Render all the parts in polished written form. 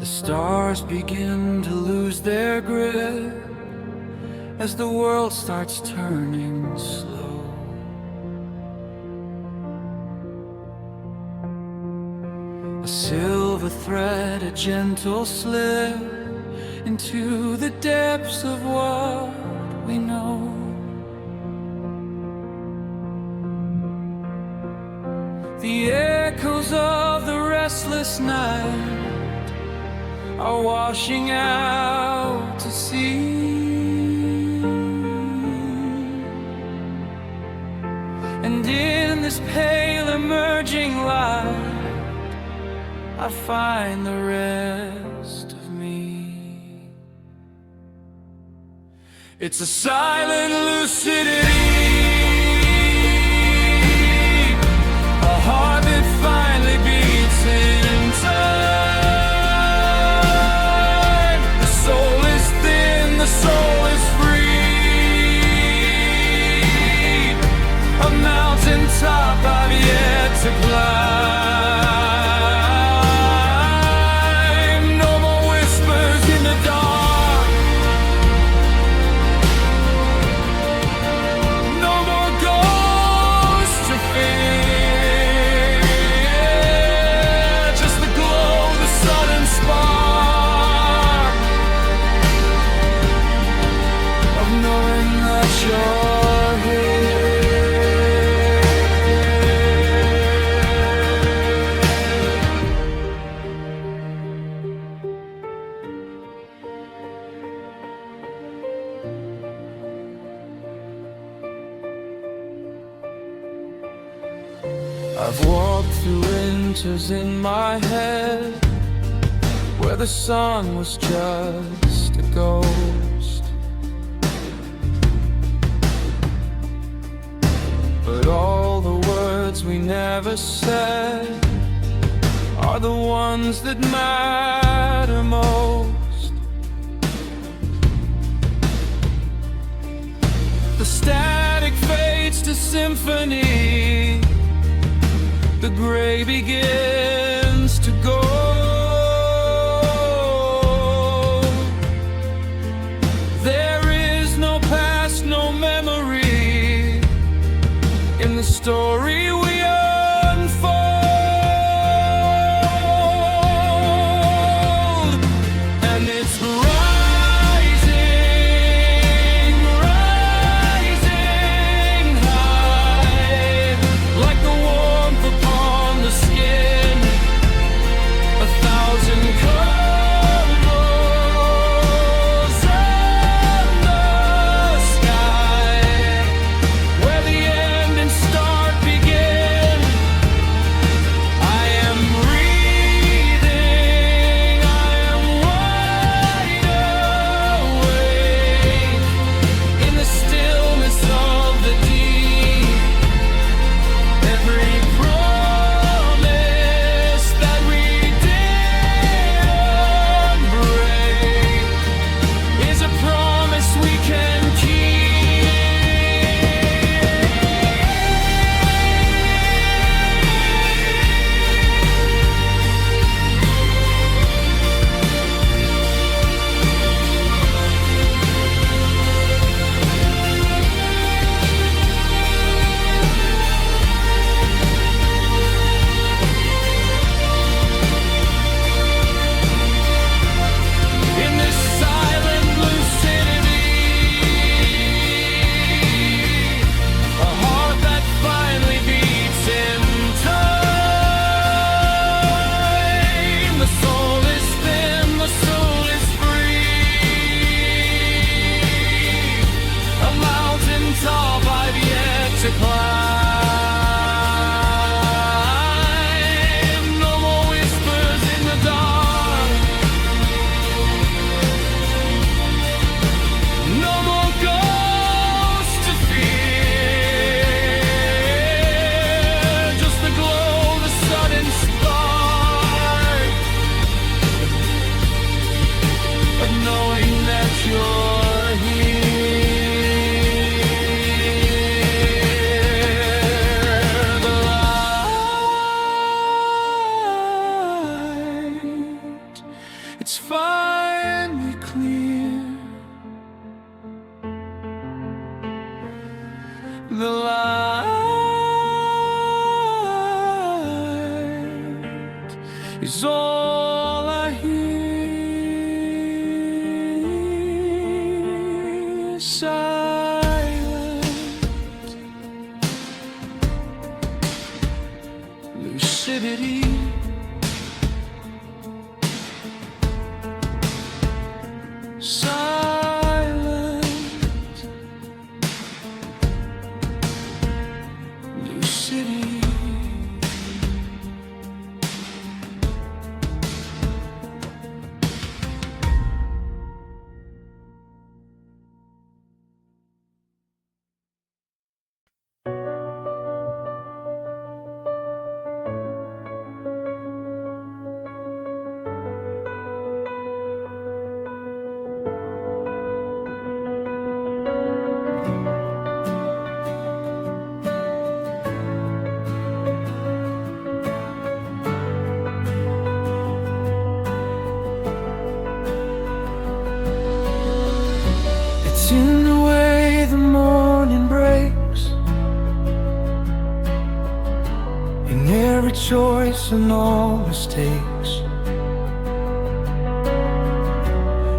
stars begin to lose their grip as the world starts turning slow. A silver thread, a gentle slip into the depths of what we know. The echoes of the restless night are washing out to sea, and in this pale emerging light I find the rest of me. It's a silent lucidity, a heart that finally beats in time. The soul is thin, the soul is free, a mountain top I've yet to climb. No more whispers in the dark, no more ghosts to fear, just the glow, the sudden spark of knowing that you're here. I've walked through winters in my head where the sun was just a ghost, but all the words we never said are the ones that matter most. The static fades to symphony, the gray begins to go. There is no past, no memory in the story we unfold. And it's rising, rising high, like the warmth upon the skin, a thousand colors in the sky, where the end and start begin. silent, lucidity. Silent, lucidity. It's in the way the morning breaks, in every choice and all mistakes.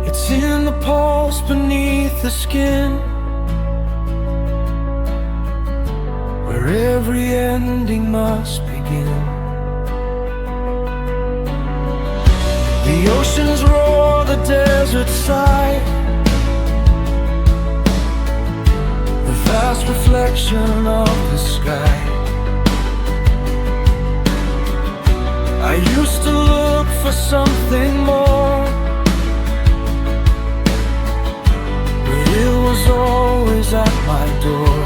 It's in the pulse beneath the skin, where every ending must begin. The oceans roar, the deserts sigh, the vast reflection of the sky. I used to look for something more, but it was always at my door.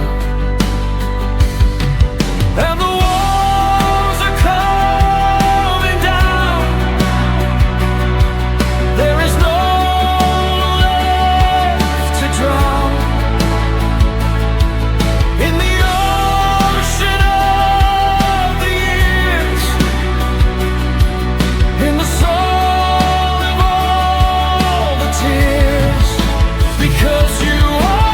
And the walls are coming down, there is no left to drown. In the ocean of the years, in the soul of all the tears, because you are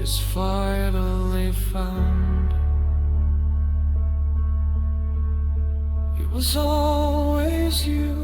is finally found. It was always you.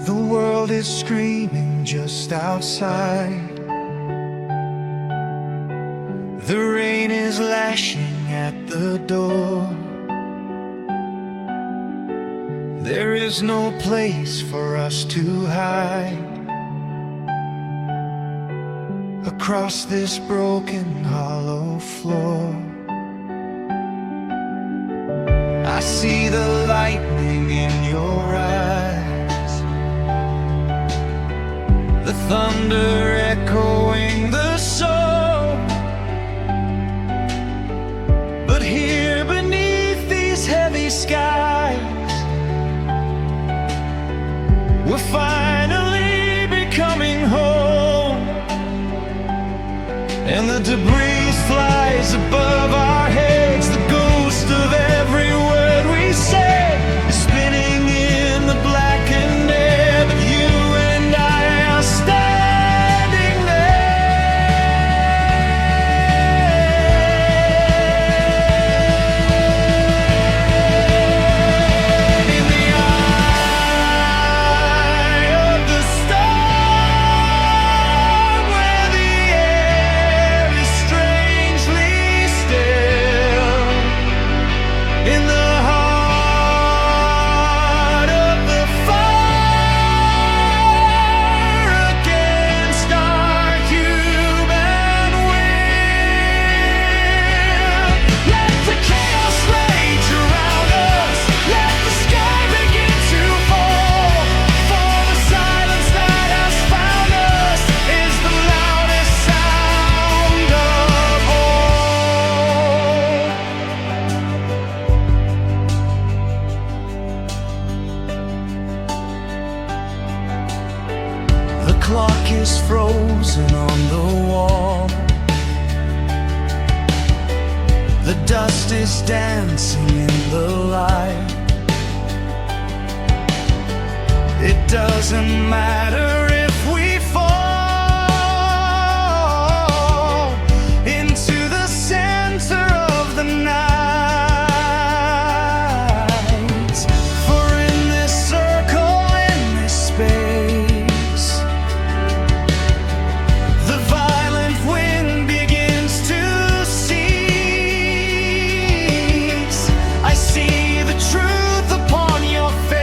The world is screaming just outside. The rain is lashing at the door. There is no place for us to hide. Across this broken, hollow floor, I see the lightning in your eyes, the thunder echoing the soul. But here beneath these heavy skies, we're finally becoming home. And the debris flies above our heads. The ghost of every word we say is spinning in the blackened air. But you and I are standing there in the eye of the storm, where the air is strangely still, in the heart of the fire against our human will. Let the chaos rage around us. Let the sky begin to fall. For the silence that has found us is the loudest sound of all. The clock is frozen on the wall. The dust is dancing in the light. It doesn't matter if we fall into the center of the night. For in this circle, in this space, the violent wind begins to cease. I see the truth upon your face.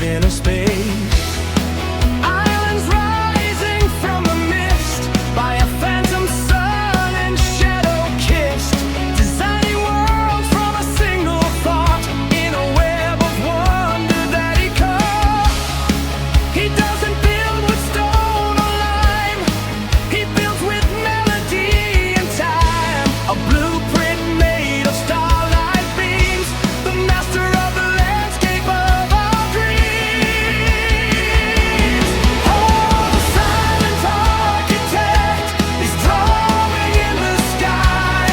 of inner space. Islands rising from the mist by a phantom sun and shadow kissed, designing worlds from a single thought in a web of wonder that he caught. He doesn't build with stone or lime, he builds with melody and time. A blueprint made of starlight beams, the master of the landscape of our dreams. Oh, the silent architect is drawing in the sky,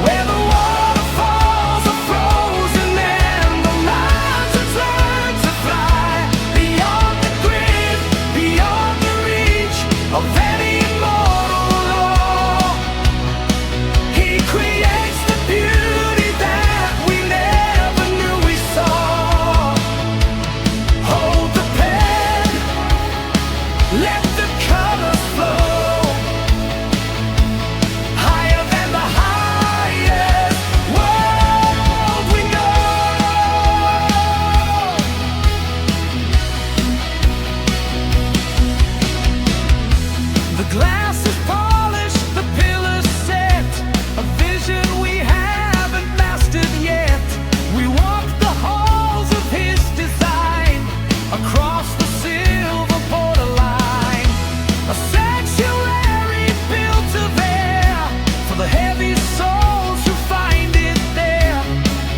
where the waterfalls are frozen and the mountains learn to fly. Beyond the grid, beyond the reach of any mortal law, he creates the beauty that we never knew we saw. Hold the pen, let the colors flow, higher than the highest world we know. The glass is polished, the pillars set, a vision we haven't mastered yet. We walk the halls of his design, across the silver borderline, a sanctuary built of air for the heavy souls who find it there.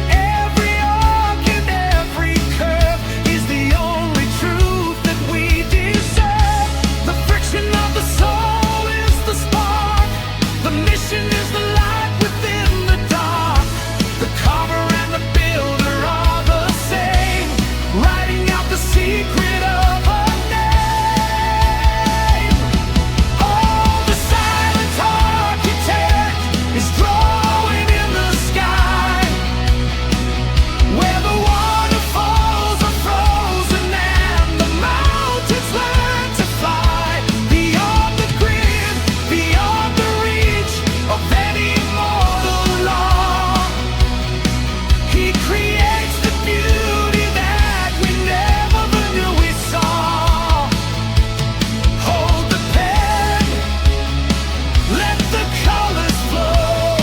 Every arc and every curve is the only truth that we deserve. The friction of the soul is the spark, the mission is the light within the dark. The carver and the builder are the same, writing out the secret of a name. Oh, the silent architect is drawing in the sky, where the waterfalls are frozen and the mountains learn to fly. Beyond the grid, beyond the reach of any mortal law, he creates the beauty that we never knew we saw. Hold the pen, let the colors flow,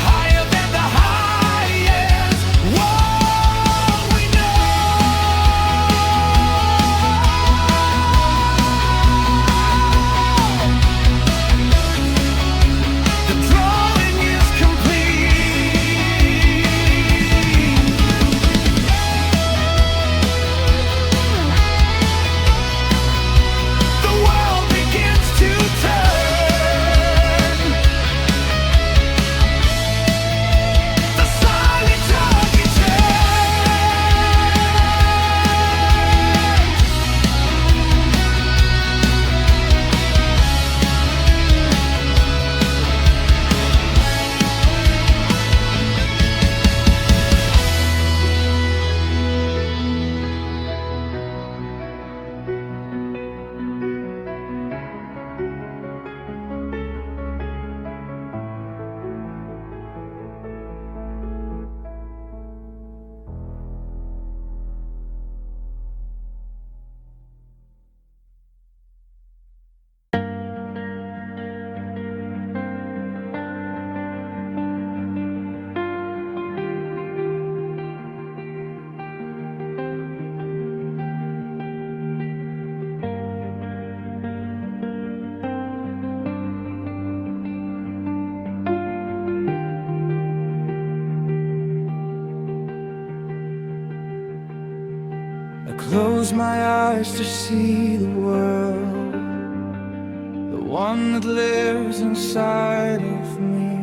higher than the highest world we know. The drawing is complete. The world begins to turn. The silent architect. I close my eyes to see the world, the one that lives inside of me,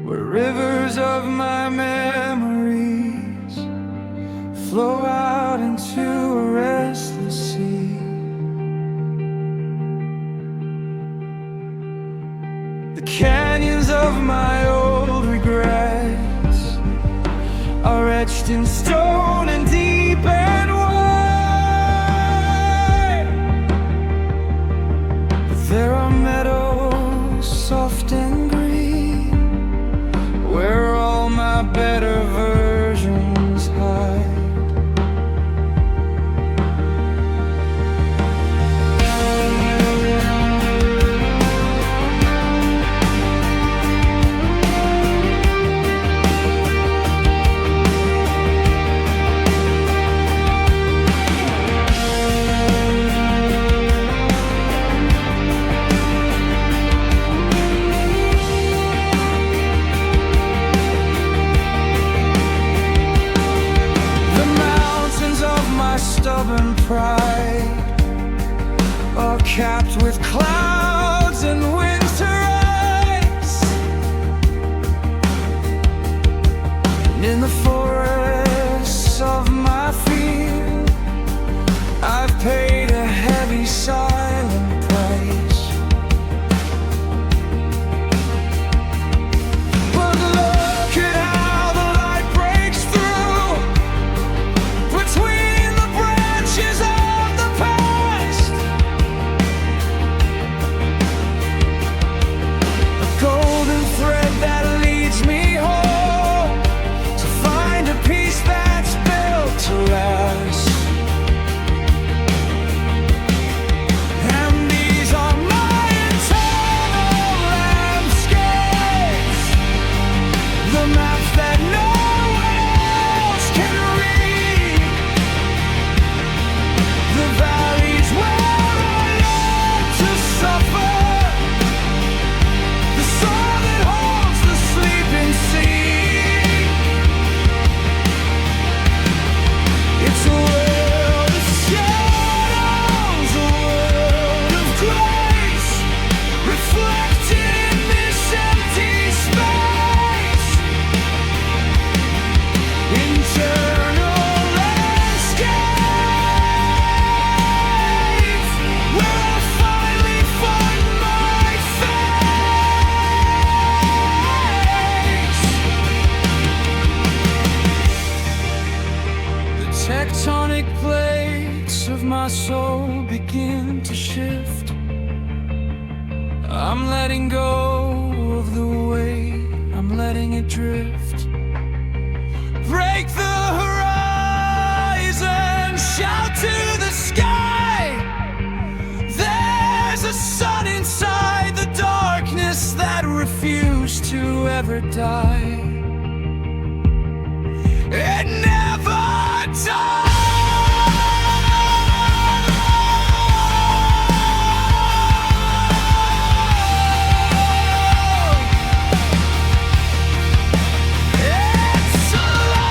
where rivers of my memories flow out into a restless sea. The canyons of my old regrets are etched in stone and deep and wide. But there are meadows soft and green and pride are capped with clouds and winter ice. And in the forests of my field, I've paid a heavy silent price. But look at how the light breaks through between the branches of the past. A golden thread that leads me home to find a peace that's built to last. And these are my eternal landscapes, the maps that no one else can read, the valleys where I learned to suffer, the soul that holds the sleeping sea. It's a world of shadows, a world of grace, reflected in this empty space. Internal landscapes where I finally find my face. The tectonic plates of my soul begin to shift. I'm letting go of the weight, I'm letting it drift. Break the horizon, shout to the sky. There's a sun inside the darkness that refused to ever die. It never dies. It's alive.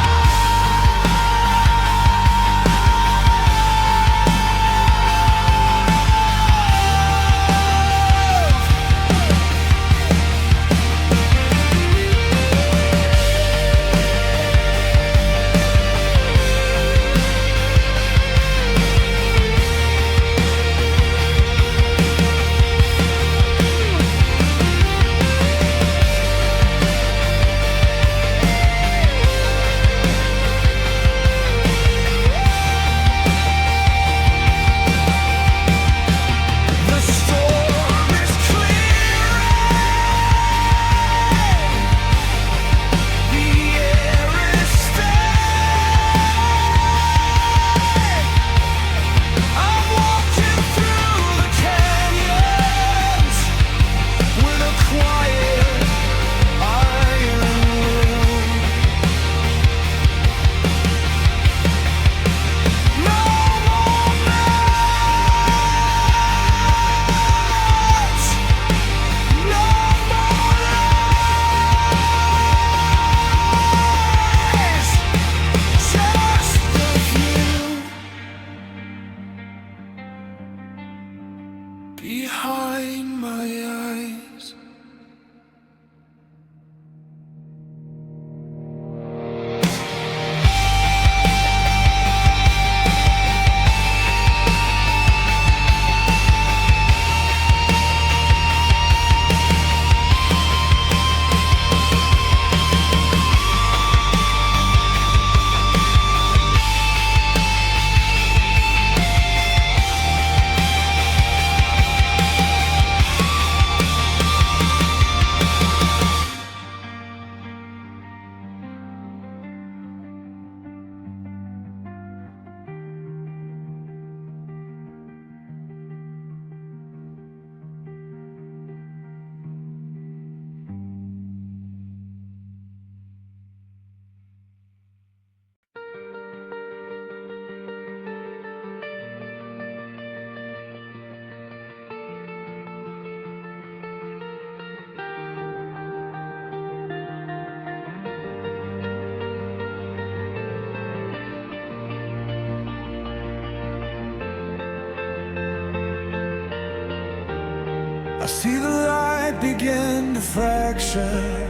begin to fracture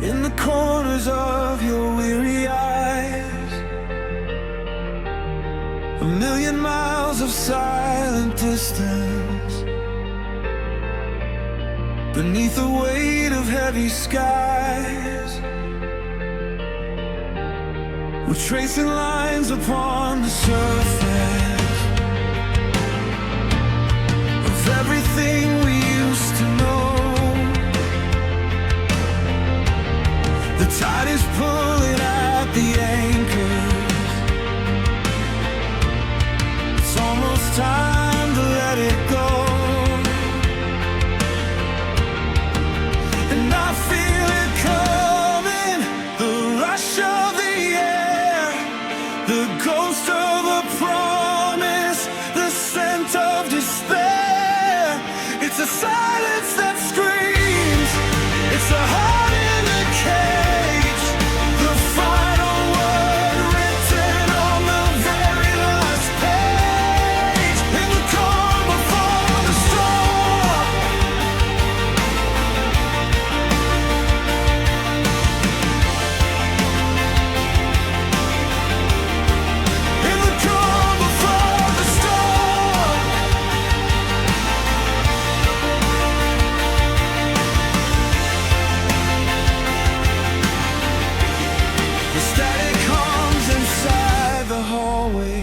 in the corners of your weary eyes. A million miles of silent distance beneath the weight of heavy skies. We're tracing lines upon the surface of everything we used to know. The tide is pulling at the anchors. It's almost time to let it go. And I feel it coming, the rush of the air, the ghost of a promise, the scent of despair. It's a silence that screams, it's a heart in a cage, the final word written on the very last page. In the calm before the storm, in the calm before the storm. The static hums inside the hallway.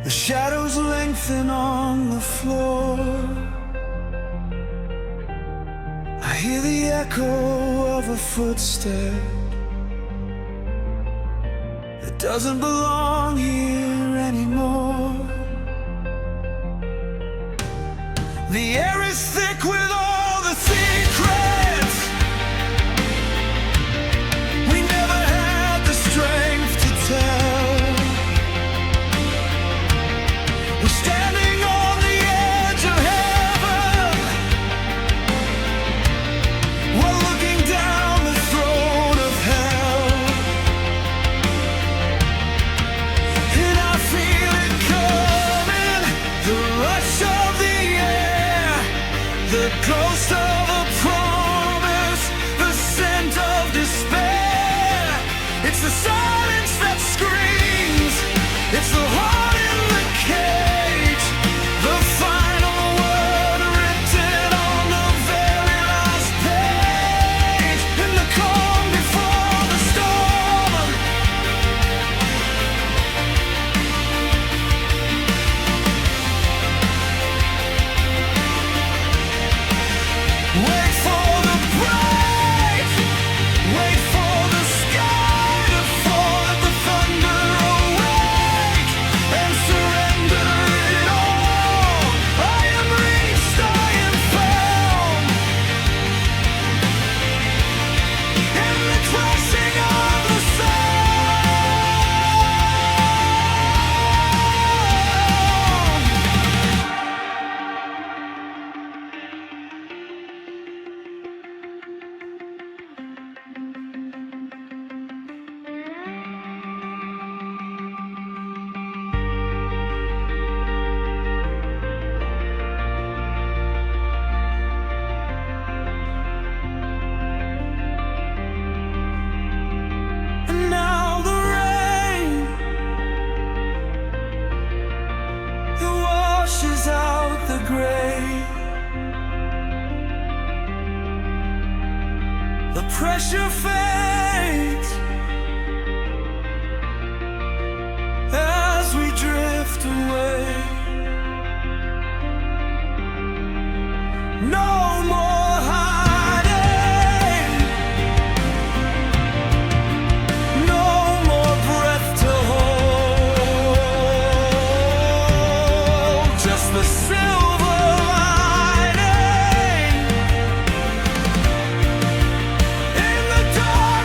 The shadows lengthen on the floor. I hear the echo of a footstep that doesn't belong here anymore. The air is thick with all the secrets we never had the strength to tell. We're standing on the edge of heaven, we're looking down the throne of hell. And I feel it coming, the rush of the air, the ghost of a promise, the scent of despair. It's the silence that screams, it's the heart in the cage, the final word written on the very last page. In the calm before the storm, wait for the break, wait for the sky to fall, let the thunder awake and surrender it all. I am reached, I am found in the crashing of the sound. And now the rain, it washes out the gray. The pressure fades as we drift away. No more hiding, no more breath to hold, just the silver lining in the dark.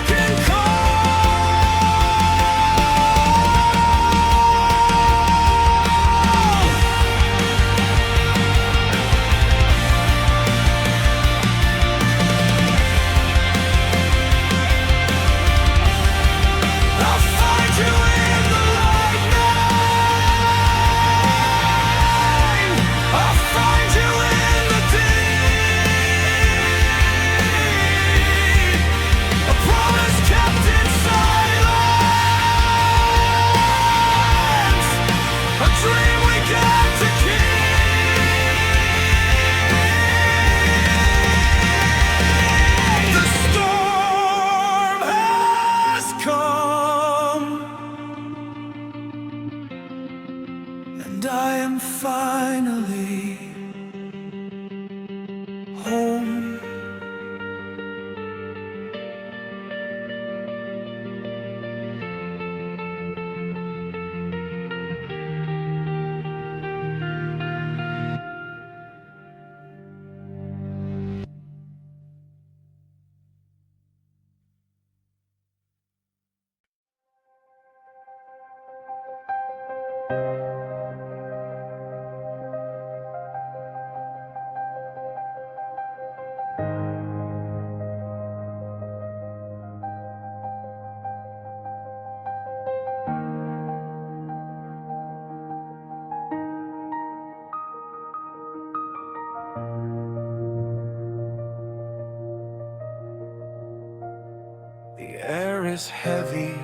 is heavy,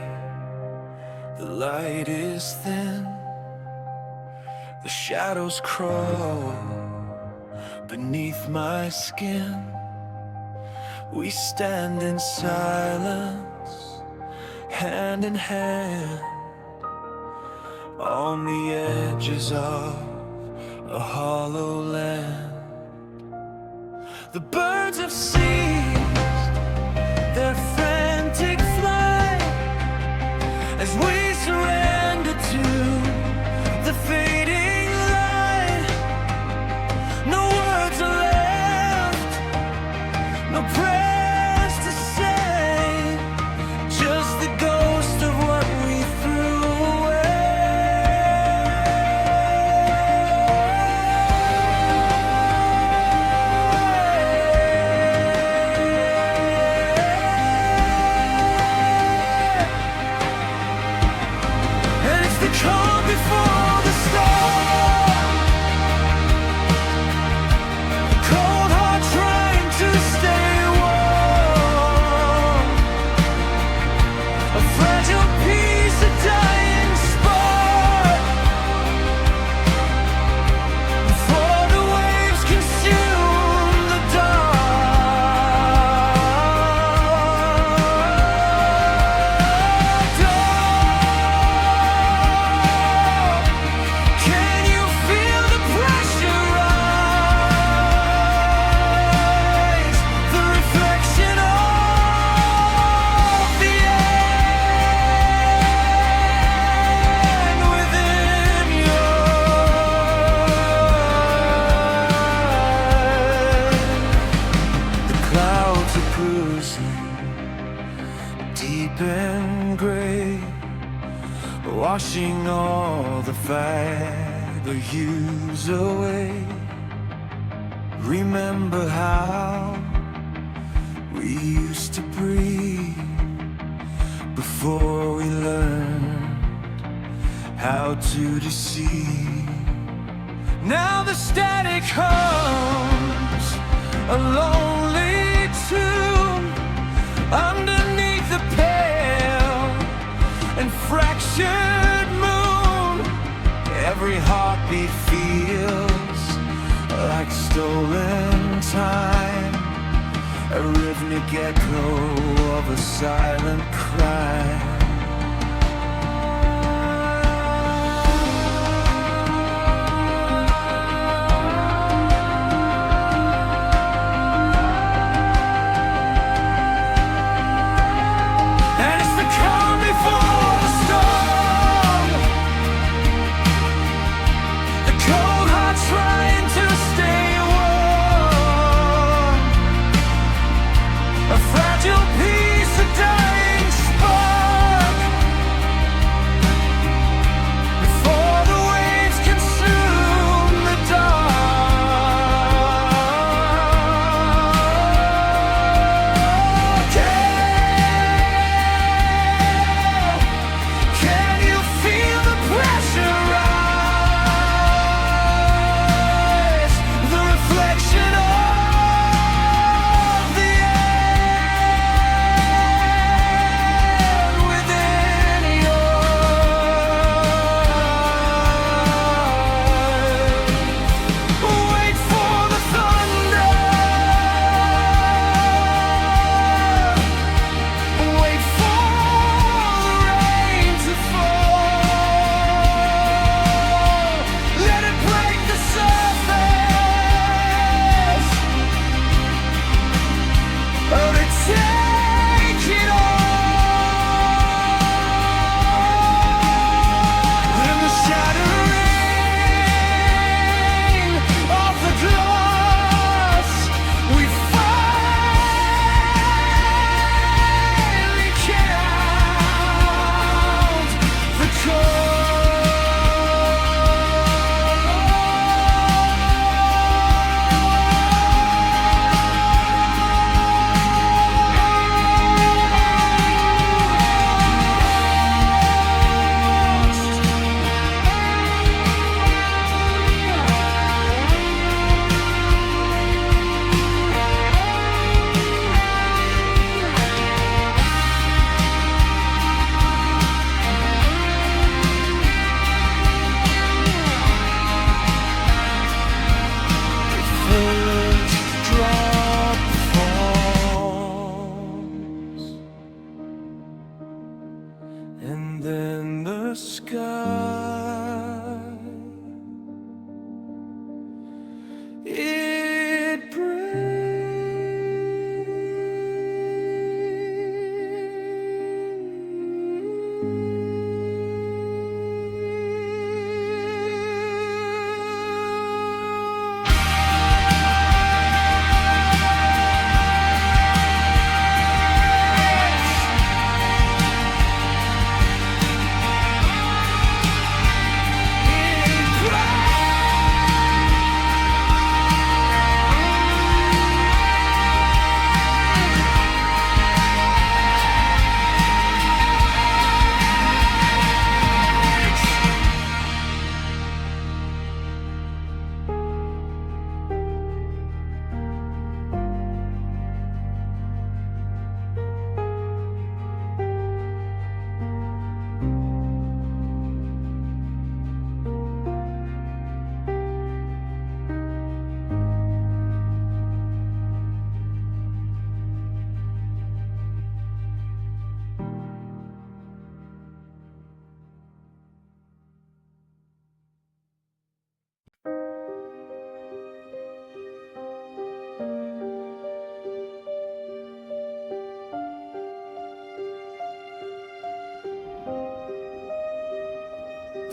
the light is thin, the shadows crawl beneath my skin. We stand in silence, hand in hand, on the edges of a hollow land. The birds have ceased their frantic flight as we surrender to the fading light. No words are left, no prayers to say, just the ghost of what we threw calm before the storm, cold heart trying to stay warm, a fragile piece, a dying spark, before the waves consume the deep and gray, washing all the fag or hues away. Remember how we used to breathe before we learned how to deceive. Now the static hums a lonely tune underneath the pale and fractured moon. Every heartbeat feels like stolen time, a rhythmic echo of a silent cry. A fragile piece, a dying spark.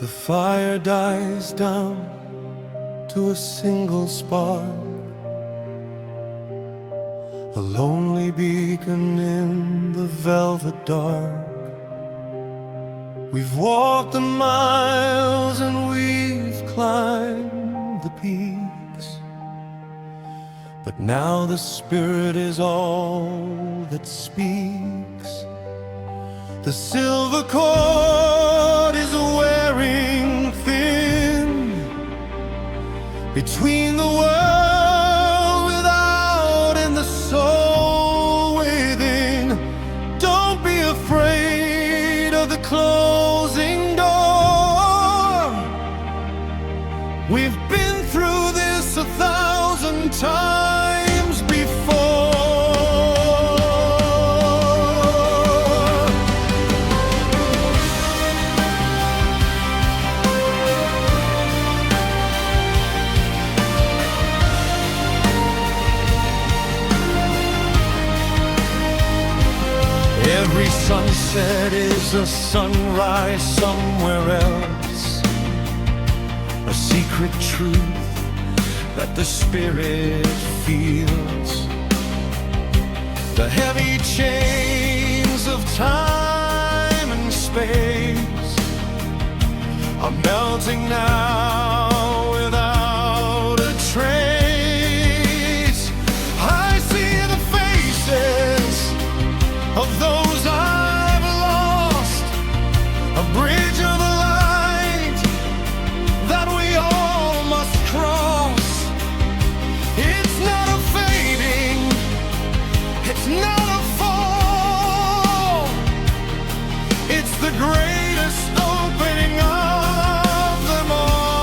The fire dies down to a single spark, a lonely beacon in the velvet dark. We've walked the miles and we've climbed the peaks, but now the Spirit is all that speaks. The silver cord is wearing thin between the world without and the soul within. Don't be afraid of the closing door. We've been through this 1,000 times before. Every sunset is a sunrise somewhere else, a secret truth that the Spirit feels. The heavy chains of time and space are melting now without a trace. I see the faces of those I've lost, a bridge of light that we all must cross. It's not a fading, it's not a fall, it's the greatest opening of them all.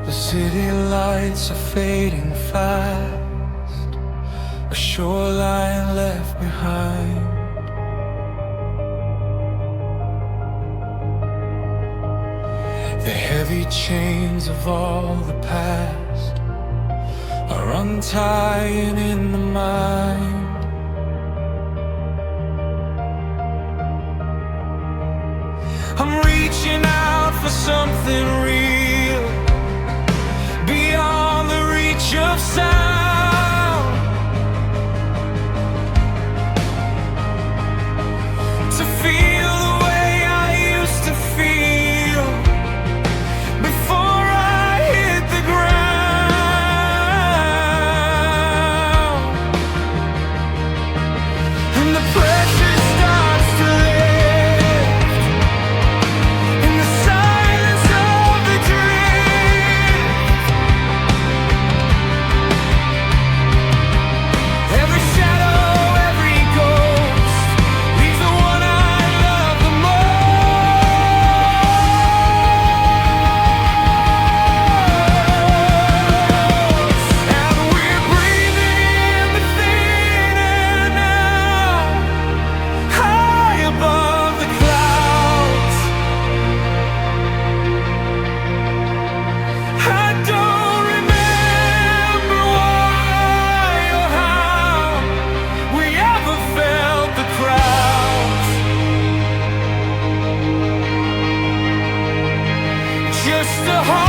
The city lights are fading fast, a shoreline left behind. The heavy chains of all the past are untying in the mind. I'm reaching out for something real, beyond the reach of sound, to feel the way I used to feel before I hit the ground. And the pressure starts to lift in the silence of the drift. Every shadow, every ghost leaves the one I love the most. And we're breathing in the thin air now, high above the clouds. I don't remember why or how we ever felt the crowds. Just a heart